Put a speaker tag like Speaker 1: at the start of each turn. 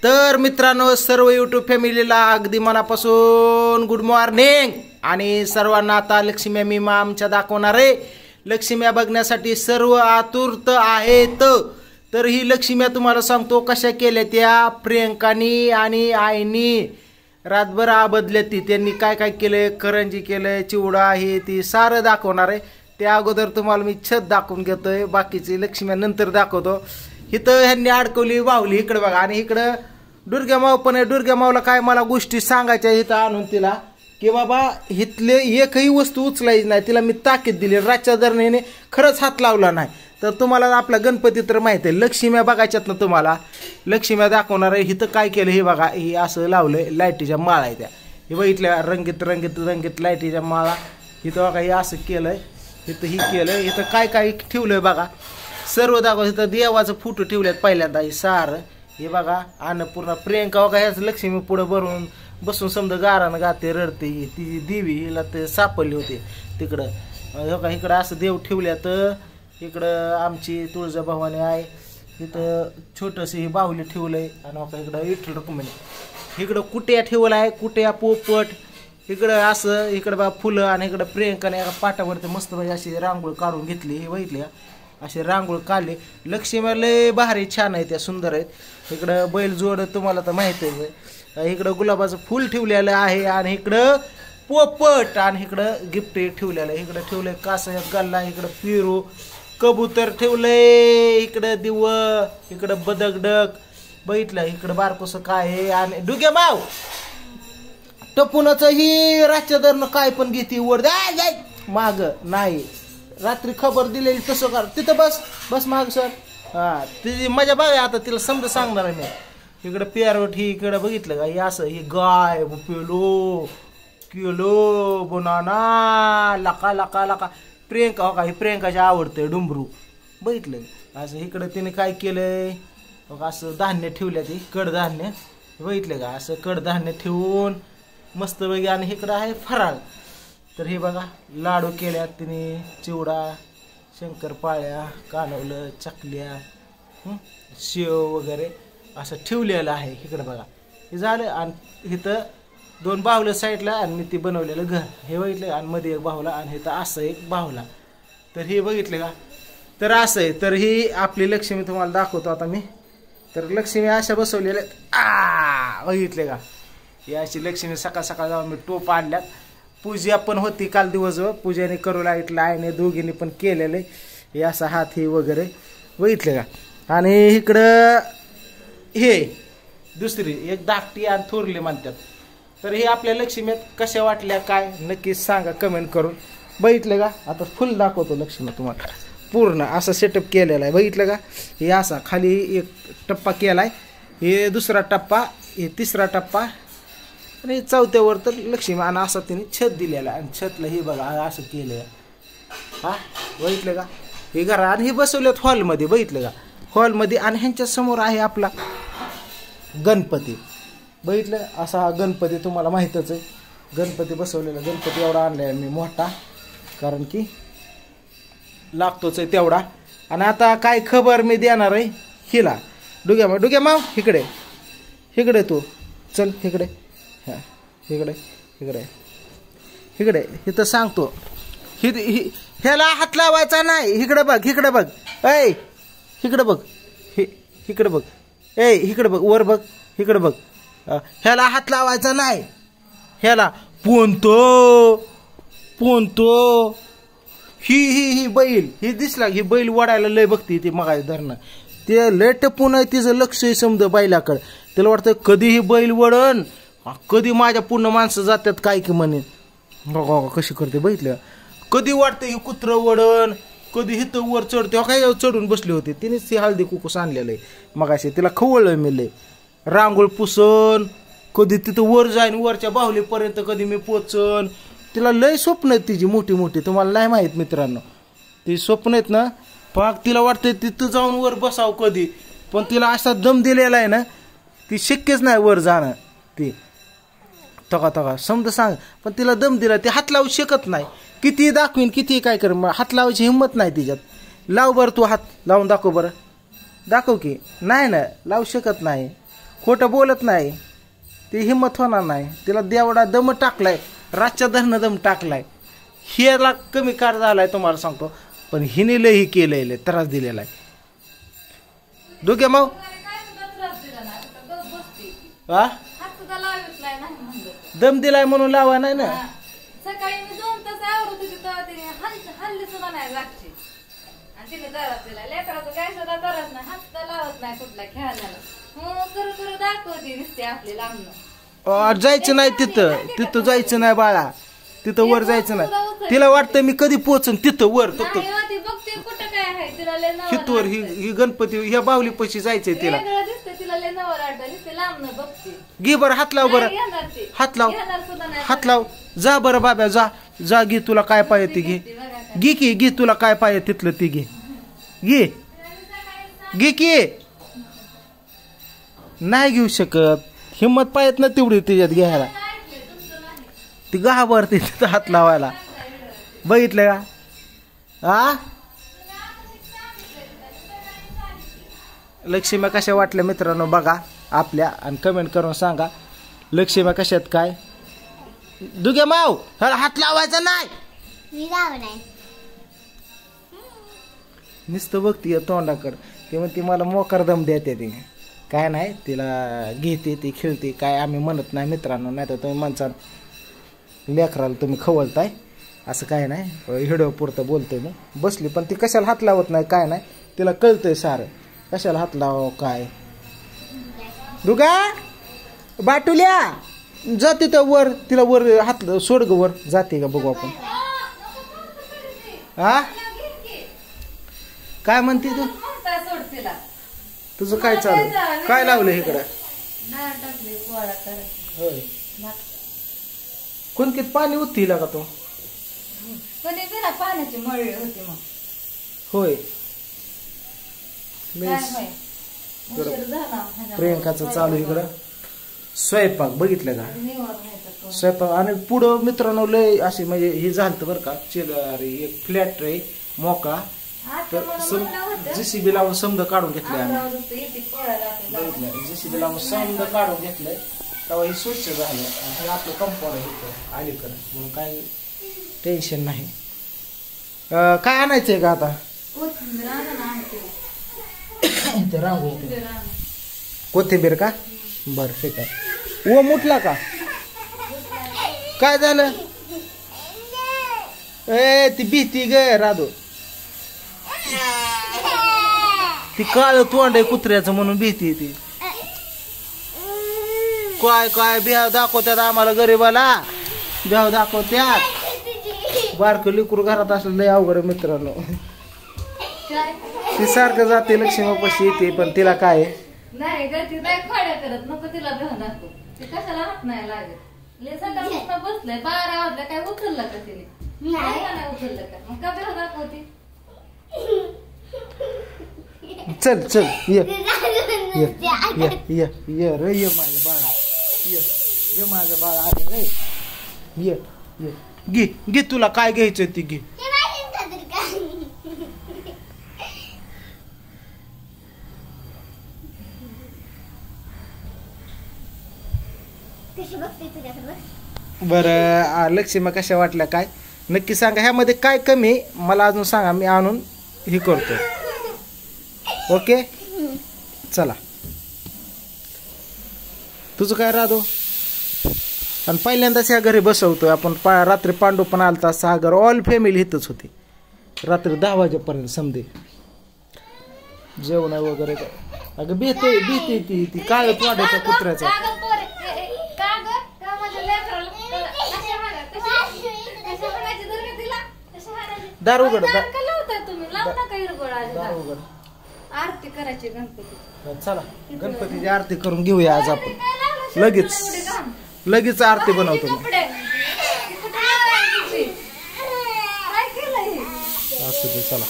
Speaker 1: तर मित्रांनो, सर्व यूट्यूब फॅमिलीला अगदी मनापासून गुड मॉर्निंग. आणि सर्वांना आता लक्ष्मी मी आमच्या दाखवणार आहे. लक्ष्म्या बघण्यासाठी सर्व आतुरत आहेत. तर ही लक्ष्म्या तुम्हाला सांगतो कशा केल्या त्या प्रियंकानी आणि आईनी. रातभर आबदल्या ती त्यांनी काय काय केलंय, करंजी केलंय, चिवडा हे ती सारं दाखवणार आहे. त्या अगोदर तुम्हाला मी छत दाखवून घेतोय, बाकीची लक्ष्म्या नंतर दाखवतो. इथं ह्यांनी अडकवली बाहुली इकडे बघा. आणि इकडं दुर्गा माव पण आहे. दुर्गा मावला काय मला गोष्टी सांगायच्या इथं आणून तिला की बाबा इथले एकही वस्तू उचलायची नाही. तिला मी ताकीद दिली. रातच्या दरम्याने खरंच हात लावला नाही. तर तुम्हाला आपला गणपती तर माहित आहे. लक्ष्म्या बघायच्यात ना तुम्हाला. लक्ष्म्या दाखवणार आहे. इथं काय केलं हे बघा. हे असं लावलंय, लाईटीच्या माळा आहे त्या. हे बघितल्या रंगीत रंगीत रंगीत लाईटीच्या माळा. इथं बघा हे असं केलंय. इथं ही केलंय. इथं काय काय ठेवलंय बघा. सर्व दाखव. इथं देवाचं फोटो ठेवल्यात पहिल्यांदा. हे सारं हे बघा. अन्नपूर्णा प्रियंका बघा ह्याच लक्ष्मी पुढे भरून बसून समजा गारानं गाते रडते. ती देवी हिला ते सापडली होते तिकडं. बघा इकडं असं देव ठेवल्या. तर इकडं आमची तुळजाभवानी आहे. इथं छोटंसं ही बाहुली ठेवलंय. आणि बघा इकडं विठ्ठल रुक्मिणी. इकडं कुट्या ठेवला आहे. कुट्या पोपट. इकडं असं इकडं बघा फुलं. आणि इकडं प्रियंकाने पाटावरती मस्त भाई अशी रांगोळी काढून घेतली. हे बघितली असे रांगोळ काढले. लक्ष्मी लय भारी छान आहे त्या, सुंदर आहेत. इकडं बैल जोड तुम्हाला तर माहित आहे. इकडं गुलाबाचं फुल ठेवलेलं आहे. आणि इकडं पोपट. आणि इकडं गिफ्ट ठेवलेलं आहे. इकडं ठेवलंय कासया गल्ला. इकडं पिरू कबूतर ठेवलंय. इकडं दिव. इकडं बदकडक बघितलं. इकडं बारकोसं काय आहे. आणि डुग्या माव टपुनाचं ही रातच्या दरनं काय पण घेते वर जाय माग नाही. रात्री खबर दिलेली तसं कर. तिथं बस बस माग सर. हा तिची मजा बघा. आता तिला समजा सांगणार आहे मी. इकडं पेरवट ही इकडं बघितलं का. हे असं ही गाय पेलो किलो बनाना लका लका लका. प्रियंका हो का. हे प्रियंकाची आवडतंय डुंबरू बघितलं. असं इकडं तिने काय केलंय असं धान्य ठेवल्या. ती कडधान्य बघितलं का. असं कडधान्य ठेवून मस्त बघा. आणि इकडं आहे फराळ. तर हे बघा लाडू केल्यात तिने. चिवडा शंकरपाळ्या कानवलं चकल्या शेव वगैरे असं ठेवलेलं आहे. इकडं बघा हे झालं. आणि इथं दोन बाहुलं साईडला. आणि मी ती बनवलेलं घर हे बघितलं. आणि मध्ये एक बाहुला. आणि इथं असं एक बाहुला. तर हे बघितलं का. तर असं आहे. तर ही आपली लक्ष्मी तुम्हाला दाखवतो आता मी. तर लक्ष्मी अशा बसवलेल्या बघितले का. ही अशी लक्ष्मी सकाळ सकाळ जाऊन मी टोप आणल्यात. पूजा पण होती काल दिवसभर. पूजाने करू लागलं. आईने दोघींनी पण केलेलं. हे असा हात हे वगैरे बघितले का. आणि इकडं हे दुसरी एक धाकटी आणि थोरली म्हणतात. तर हे आपल्या लक्ष्मीत कशा वाटल्या काय नक्कीच सांगा कमेंट करून. बघितलं का. आता फुल दाखवतो लक्ष्मी तुम्हाला. पूर्ण असा सेटअप केलेला आहे बघितलं का. हे असा खाली एक टप्पा केलाय. हे दुसरा टप्पा. हे तिसरा टप्पा. आणि चौथ्यावर तर लक्ष्मी. आणि असा तिने छत दिलेला. आणि छतला हे बघा असं केलं. हा बघितलं का. हे घरा. आणि हे बसवल्यात हॉलमध्ये बघितलं का. हॉलमध्ये. आणि ह्यांच्या समोर आहे आपला गणपती बघितलं. असा हा गणपती तुम्हाला माहीतच आहे. गणपती बसवलेला. गणपती एवढा आणलाय मी मोठा. कारण की लागतोच आहे तेवढा. आणि आता काय खबर मी देणार आहे हिला. डुग्या माव इकडे इकडे तू चल इकडे. हा इकडे इकडे इकडे. इथं सांगतो ह्याला हात लावायचा नाही. इकडे बघ इकडे बघ. ऐ इकडे बघ. इकडे बघ. ए इकडे बघ. वर बघ. इकडे बघ. ह्याला हात लावायचा नाही. ह्याला पोनतो ही बैल ही दिसला. ही बैल वडायला लय बघते ती मग धरणं. ते लय टपून आहे. तिचं लक्ष समजा बैलाकडं. त्याला वाटतं कधी ही बैल वडन. कधी माझ्या पूर्ण माणसं जातात काय की म्हणे. बघा कशी करते बघितलं. कधी वाटतं ही कुत्रं वडन. कधी हिथं वर चढते. काय चढून बसले होते. तिनेच ती हळदी कुकूस आणलेलं आहे मगाशी. तिला खवळलं मिळलंय. रांगोळ पुसन. कधी तिथं वर जाईन. वरच्या बाहुलीपर्यंत कधी मी पोचन. तिला लय स्वप्न आहेत तिची मोठी मोठी. तुम्हाला नाही माहीत मित्रांनो. ती स्वप्न आहेत ना. पण तिला वाटतंय तिथं जाऊन वर बसावं कधी. पण तिला असा दम दिलेला आहे ना. ती शक्यच नाही वर जाणं. ती तका समजा सांग. पण तिला दम दिला. ती हात लावू शकत नाही. किती दाखवीन किती काय कर. हात लावायची हिंमत नाही तिच्यात. लाव बरं तू हात लावून दाखव बरं. दाखव की. नाही ना लावू शकत नाही. खोटं बोलत नाही, ती हिंमत होणार नाही. तिला देवडा दम टाकलाय, रातच्या धरणं दम टाकलाय. हिला कमी कार झालाय तुम्हाला सांगतो, पण हिने लई केलंय, लय त्रास दिलेला आहे. दुगे माऊ हा दम दिलाय म्हणून लावा नाही ना.
Speaker 2: सकाळी मी 2 तास आवरत होती तेव्हा तिने हल्ली सुद्धा नाही लागची आणि तिने त्रास दिला. लेकराचं काय सुद्धा त्रास नाही, हात सुद्धा लावत नाही कुठला खेळायला. करू दाखवते नुसते आपले लांबणं.
Speaker 1: जायचं नाही तिथं जायचं नाही बाळा, तिथं वर जायचं नाही. तिला वाटतं मी कधी पोचन तिथं वर.
Speaker 2: बघते कुठं काय आहे तिला लय
Speaker 1: हितवर ही गणपती ह्या बावली पशी जायचंय तिला.
Speaker 2: तिला लय नवं वाटतं नुसते लांबणं बघते.
Speaker 1: घे बरं हात लाव, बरं हात लाव, हात लाव. जा बरं बाब्या, जा घे तुला काय पाहिजे ते घे. घे तुला काय पाहिजे तिथलं ती घे की. नाही घेऊ शकत, हिंमत पाहिजेत ना तेवढी तिच्यात घ्यायला. ती घाबरते तिथं हात लावायला. बघितलं का हा. लक्ष्म्या कशा वाटल्या मित्रांनो बघा आपल्या, आणि कमेंट करून सांगा लक्ष्म्या कशात काय. दुगे माव हात लावायचा नाही. नुसतं बघती तोंडाकड, ते म्हणते मला मोकार दम देते. ती काय नाही, तिला घेते ती खेळते, काय आम्ही म्हणत नाही मित्रांनो. नाही तर तुम्ही म्हणसाल लेकराला तुम्ही खवळताय, असं काय नाही. व्हिडिओ पुरतं बोलतोय मी. बसली पण ती कशाला हात लावत नाही, काय नाही, तिला कळतंय सारं कशाला हात लाव काय. दुगा बाटुल्या जा तिथं वर, तिला वर हात सोड ग वर. जाते का बघू आपण. हा काय म्हणते तू, तुझं काय चालू, काय लावलं इकडं. होय कोणतीत पाणी उठतील का तो.
Speaker 2: पाण्याची मळी होती मग.
Speaker 1: होय प्रियंकाचं चालू इकडं स्वयंपाक. बघितलं का स्वयंपाक. आणि पुढं मित्रांनो लय असे म्हणजे हे झालं बरं का. अरे एक फ्लॅट रे मोका, तर जेसीबी लावून समजा काढून घेतलंय आम्ही. बघितलं जेसीबी लावून समजा काढून घेतलंय तेव्हा हे स्वच्छ झालं. आणि हे आपलं कंपाऊंड आहे अलीकडं, म्हणून काही टेन्शन नाही. काय आणायचंय का आता. कोथिंबीर का, बर ठीक आहे. ओ मुटला का, काय झालं. ए ती भीती ग राधू, ती काळ तोंड आहे कुत्र्याचं म्हणून भीती. ती काय काय बिहाव दाखवत्यात आम्हाला गरीबाला, बिहाव दाखवत्यात. बारकं लेकरू घरात असलं लय अवघड मित्रांनो. ती सारखं जाते लक्ष्मीपाशी येते, पण तिला काय
Speaker 2: नाही गती नाही खोड्या करत. नको तिला भेहून दाखव, ती कशाला हात नाही लागत. सकाळपासून बसलंय 12 वाजल्या, काय उचललं का तिने. नाही उचललं का, मग का भेहून दाखवते.
Speaker 1: चल चल ये रे, ये माझ्या बाळा, ये माझ्या बाळा आले रे. ये घे तुला काय घ्यायचं ती घे. बरं लक्ष्मी कशा वाटल्या काय नक्की सांगा. ह्यामध्ये काय कमी मला अजून सांगा, मी आणून हे करतो. ओके चला. तुझं काय राधो. आणि पहिल्यांदाच ह्या घरी बसवतोय आपण. रात्री पांडू पण आलता, सागर ऑल फॅमिली इथंच होती. रात्री 10 वाजेपर्यंत समजे जेवण वगैरे. अगं भीते ती काळच वाढायचा कुत्र्याचा. दार उघड,
Speaker 2: आरती करायची गणपती.
Speaker 1: चला गणपतीची आरती करून घेऊया आज आपण. लगेच आरती बनवतो मी. असू दे चला.